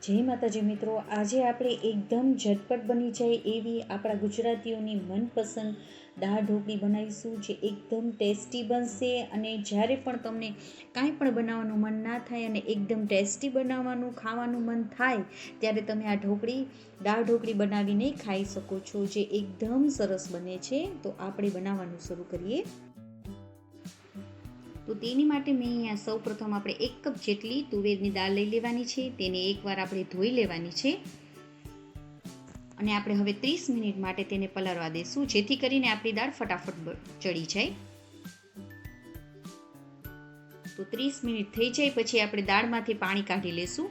જય માતાજી મિત્રો, આજે આપણે એકદમ ઝટપટ બની જાય એવી આપણા ગુજરાતીઓની મનપસંદ દાળ ઢોકળી બનાવીશું, જે એકદમ ટેસ્ટી બનશે. અને જ્યારે પણ તમને કાંઈ પણ બનાવવાનું મન ના થાય અને એકદમ ટેસ્ટી બનાવવાનું ખાવાનું મન થાય ત્યારે તમે આ દાળ ઢોકળી બનાવીને ખાઈ શકો છો, જે એકદમ સરસ બને છે. તો આપણે બનાવવાનું શરૂ કરીએ. તો તેની માટે મેં અહીંયા સૌપ્રથમ આપણે 1 કપ જેટલી તુવેરની દાળ લઈ લેવાની છે. તેને એકવાર આપણે ધોઈ લેવાની છે અને આપણે હવે 30 મિનિટ માટે તેને પલાળવા દઈશું, જેથી કરીને આપણી દાળ ફટાફટ ચડી જાય. તો 30 મિનિટ થઈ જાય પછી આપણે દાળમાંથી પાણી કાઢી લેશું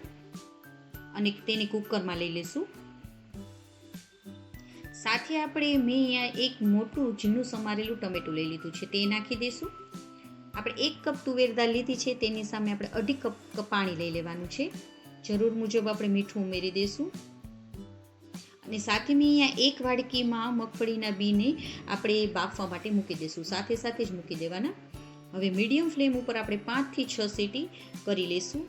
અને તેને કુકરમાં લઈ લેશું. સાથે મેં અહીંયા એક મોટું ઝીણું સમારેલું ટમેટું લઈ લીધું છે, તે નાખી દઈશું. આપણે 1 કપ તુવેર દાળ લીધી છે, તેની સામે આપણે 2.5 કપ પાણી લઈ લેવાનું છે. જરૂર મુજબ આપણે મીઠું ઉમેરી દઈશું અને સાથે મેં અહીંયા 1 વાડકીમાં મગફળીના બીને આપણે બાફવા માટે મૂકી દઈશું, સાથે સાથે જ મૂકી દેવાના. હવે મીડિયમ ફ્લેમ ઉપર આપણે 5 થી 6 સીટી કરી લઈશું.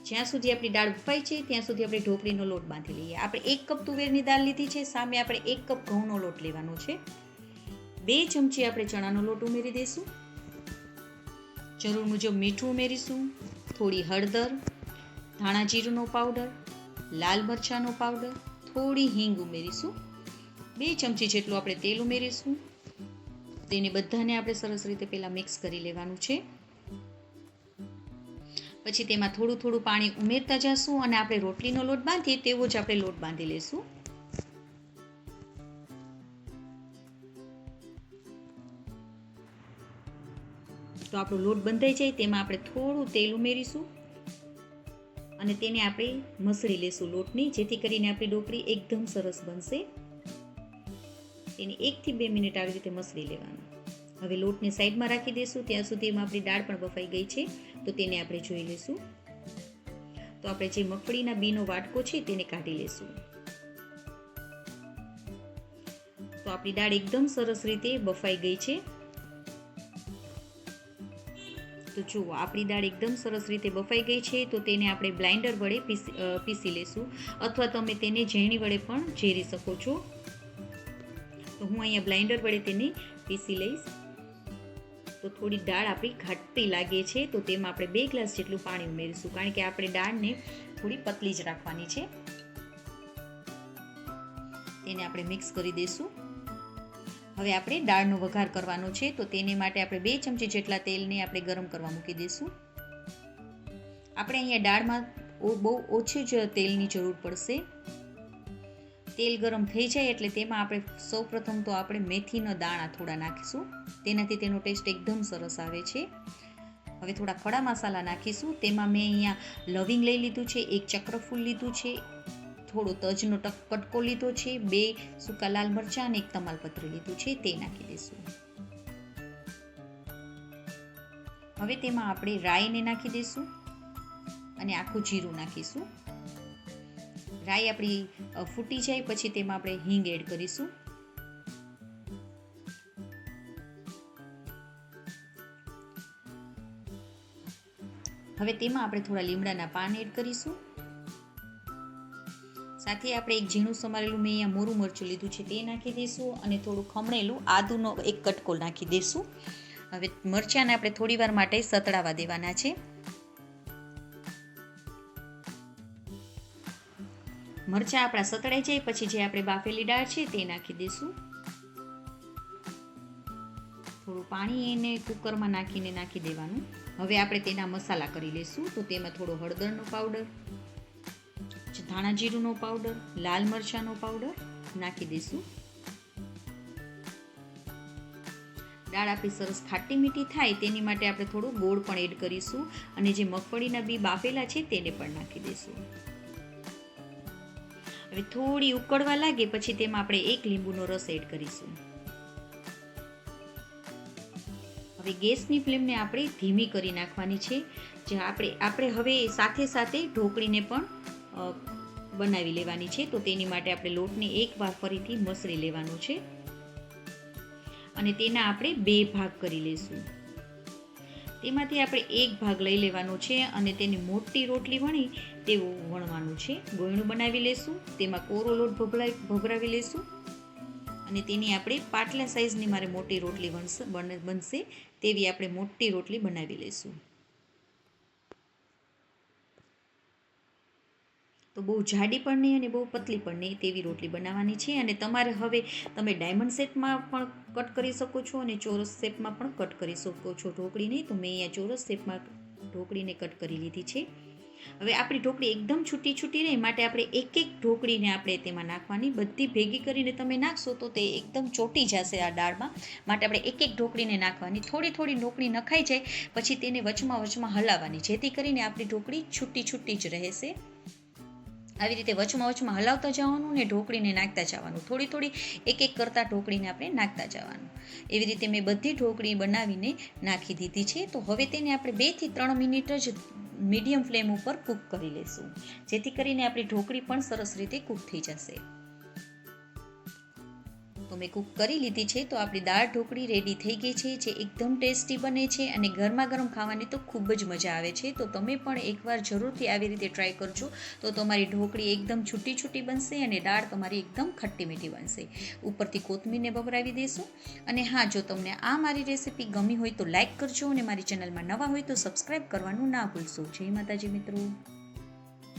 જ્યાં સુધી આપણી દાળ બફાય છે ત્યાં સુધી આપણે ઢોકળીનો લોટ બાંધી લઈએ. આપણે 1 કપ તુવેરની દાળ લીધી છે, સામે આપણે 1 કપ ઘઉંનો લોટ લેવાનો છે. 2 ચમચી આપણે ચણાનો લોટ ઉમેરી દઈશું. જરૂર મુજબ મીઠું ઉમેરીશું, થોડી હળદર, ધાણા જીરુંનો પાવડર, લાલ મરચાંનો પાવડર, થોડી હિંગ ઉમેરીશું. 2 ચમચી જેટલું આપણે તેલ ઉમેરીશું. તેને બધાને આપણે સરસ રીતે પહેલાં મિક્સ કરી લેવાનું છે. પછી તેમાં થોડું થોડું પાણી ઉમેરતા જશું અને આપણે રોટલીનો લોટ બાંધીએ તેવો જ આપણે લોટ બાંધી લઈશું. તો આપણો લોટ બંધાઈ જાય તેમાં આપણે થોડું તેલ ઉમેરીશું અને તેને આપણે મસળી લેશું લોટની, જેથી કરીને આપણી ઢોકળી એકદમ સરસ બનશે. તેને 1 થી 2 મિનિટ આવી રીતે મસળી લેવાનું. હવે લોટને સાઈડમાં રાખી દઈશું. ત્યાં સુધીમાં આપણી દાળ પણ બફાઈ ગઈ છે, તો તેને આપણે જોઈ લઈશું. તો આપણે જે મગફળીના બીનો વાટકો છે તેને કાઢી લઈશું. તો આપણી દાળ એકદમ સરસ રીતે બફાઈ ગઈ છે. તો જુઓ, આપણી દાળ એકદમ સરસ રીતે બફાઈ ગઈ છે. તો તેને આપણે બ્લાઇન્ડર વડે પીસી લેશું, અથવા તમે તેને ઝેણી વડે પણ ઝેરી શકો છો. તો હું અહીંયા બ્લાઇન્ડર વડે તેને પીસી લઈશ. તો થોડી દાળ આપણી ઘાટી લાગે છે, તો તેમાં આપણે 2 ગ્લાસ જેટલું પાણી ઉમેરીશું, કારણ કે આપણે દાળને થોડી પતલી જ રાખવાની છે. તેને આપણે મિક્સ કરી દઈશું. હવે આપણે દાળનો વઘાર કરવાનો છે, તો તેને માટે આપણે 2 ચમચી જેટલા તેલને આપણે ગરમ કરવા મૂકી દઈશું. આપણે અહીંયા દાળમાં બહુ ઓછી જ તેલની જરૂર પડશે. તેલ ગરમ થઈ જાય એટલે તેમાં આપણે સૌપ્રથમ તો આપણે મેથીના દાણા થોડા નાખીશું, તેનાથી તેનો ટેસ્ટ એકદમ સરસ આવે છે. હવે થોડા ખડા મસાલા નાખીશું. તેમાં મેં અહીંયા લવિંગ લઈ લીધું છે, 1 ચક્રફૂલ લીધું છે, થોડો તજનો કટકો લીધો છે, 2 સૂકા લાલ મરચાં અને 1 તમાલપત્ર લીધું છે, તે નાખી દઈશું. હવે તેમાં આપણે રાઈને નાખી દઈશું અને આખું જીરું નાખીશું. રાઈ આપણી ફૂટી જાય પછી તેમાં આપણે હિંગ એડ કરીશું. હવે તેમાં આપણે થોડા લીમડાના પાન એડ કરીશું. સાથે આપણે 1 ઝીણું સમારેલું મેં અહીંયા મોરું મરચું લીધું છે, તે નાખી દઈશું અને થોડું ખમણેલું આદુનો 1 કટકો નાખી દઈશું. હવે મરચાંને આપણે થોડી વાર માટે સતળાવા દેવાના છે. મરચાં આપણા સતળાઈ જાય પછી જે આપણે બાફેલી દાળ છે તે નાખી દઈશું. થોડું પાણી એને કુકરમાં નાખી દેવાનું. હવે આપણે તેના મસાલા કરી લઈશું. તો તેમાં થોડો હળદરનો પાવડર, ધાણા જીરુંનો પાવડર, લાલ મરચાંનો પાવડર નાખી દઈશું. દાળ આપણી સરસ ખાટી મીઠી થાય તેની માટે આપણે થોડું ગોળ પણ એડ કરીશું અને જે મગફળીના બી બાફેલા છે તેને પણ નાખી દઈશું. હવે થોડી ઉકળવા લાગે પછી તેમાં આપણે 1 લીંબુનો રસ એડ કરીશું. હવે ગેસની ફ્લેમને આપણે ધીમી કરી નાખવાની છે. જે આપણે હવે સાથે સાથે ઢોકળીને પણ બનાવી લેવાની છે. તો તેની માટે આપણે લોટને એકવાર ફરીથી મસળી લેવાનો છે અને તેના આપણે 2 ભાગ કરી લઈશું. તેમાંથી આપણે એક ભાગ લઈ લેવાનો છે અને તેની મોટી રોટલી વણી તેવું વણવાનું છે. ગોયણું બનાવી લેશું, તેમાં કોરો લોટ ભભરાવી લેશું અને તેની આપણે પાટલા સાઈઝની મારે મોટી રોટલી બનશે તેવી આપણે મોટી રોટલી બનાવી લઈશું. તો બહુ જાડી પણ નહીં અને બહુ પતલી પણ નહીં તેવી રોટલી બનાવવાની છે. અને તમારે હવે તમે ડાયમંડ શેપમાં પણ કટ કરી શકો છો અને ચોરસ શેપમાં પણ કટ કરી શકો છો ઢોકળીને. તો મેં અહીંયા ચોરસ શેપમાં ઢોકળીને કટ કરી લીધી છે. હવે આપણી ઢોકળી એકદમ છૂટી છૂટી રહે માટે આપણે એક એક ઢોકળીને આપણે તેમાં નાખવાની. બધી ભેગી કરીને તમે નાખશો તો તે એકદમ ચોટી જશે આ દાળમાં, માટે આપણે એક એક ઢોકળીને નાખવાની. થોડી થોડી ઢોકળી નખાઈ જાય પછી તેને વચમાં હલાવવાની, જેથી કરીને આપણી ઢોકળી છૂટી છૂટી જ રહેશે. આવી રીતે વચમાં હલાવતા જવાનું ને ઢોકળીને નાખતા જવાનું. થોડી થોડી એક એક કરતાં ઢોકળીને આપણે નાખતા જવાનું. એવી રીતે મેં બધી ઢોકળી બનાવીને નાખી દીધી છે. તો હવે તેને આપણે 2 થી 3 મિનિટ જ મીડિયમ ફ્લેમ ઉપર કૂક કરી લઈશું, જેથી કરીને આપણી ઢોકળી પણ સરસ રીતે કૂક થઈ જશે. તો મેં કૂક કરી લીધી છે. તો આપણી દાળ ઢોકળી રેડી થઈ ગઈ છે, જે એકદમ ટેસ્ટી બને છે અને ગરમા ગરમ ખાવાની તો ખૂબ જ મજા આવે છે. તો તમે પણ એકવાર જરૂરથી આવી રીતે ટ્રાય કરજો, તો તમારી ઢોકળી એકદમ છૂટી છૂટી બનશે અને દાળ તમારી એકદમ ખટ્ટી મીઠી બનશે. ઉપરથી કોથમીરને ભભરાવી દેશું. અને હા, જો તમને આ મારી રેસીપી ગમી હોય તો લાઈક કરજો અને મારી ચેનલમાં નવા હોય તો સબસ્ક્રાઈબ કરવાનું ના ભૂલશો. જય માતાજી મિત્રો.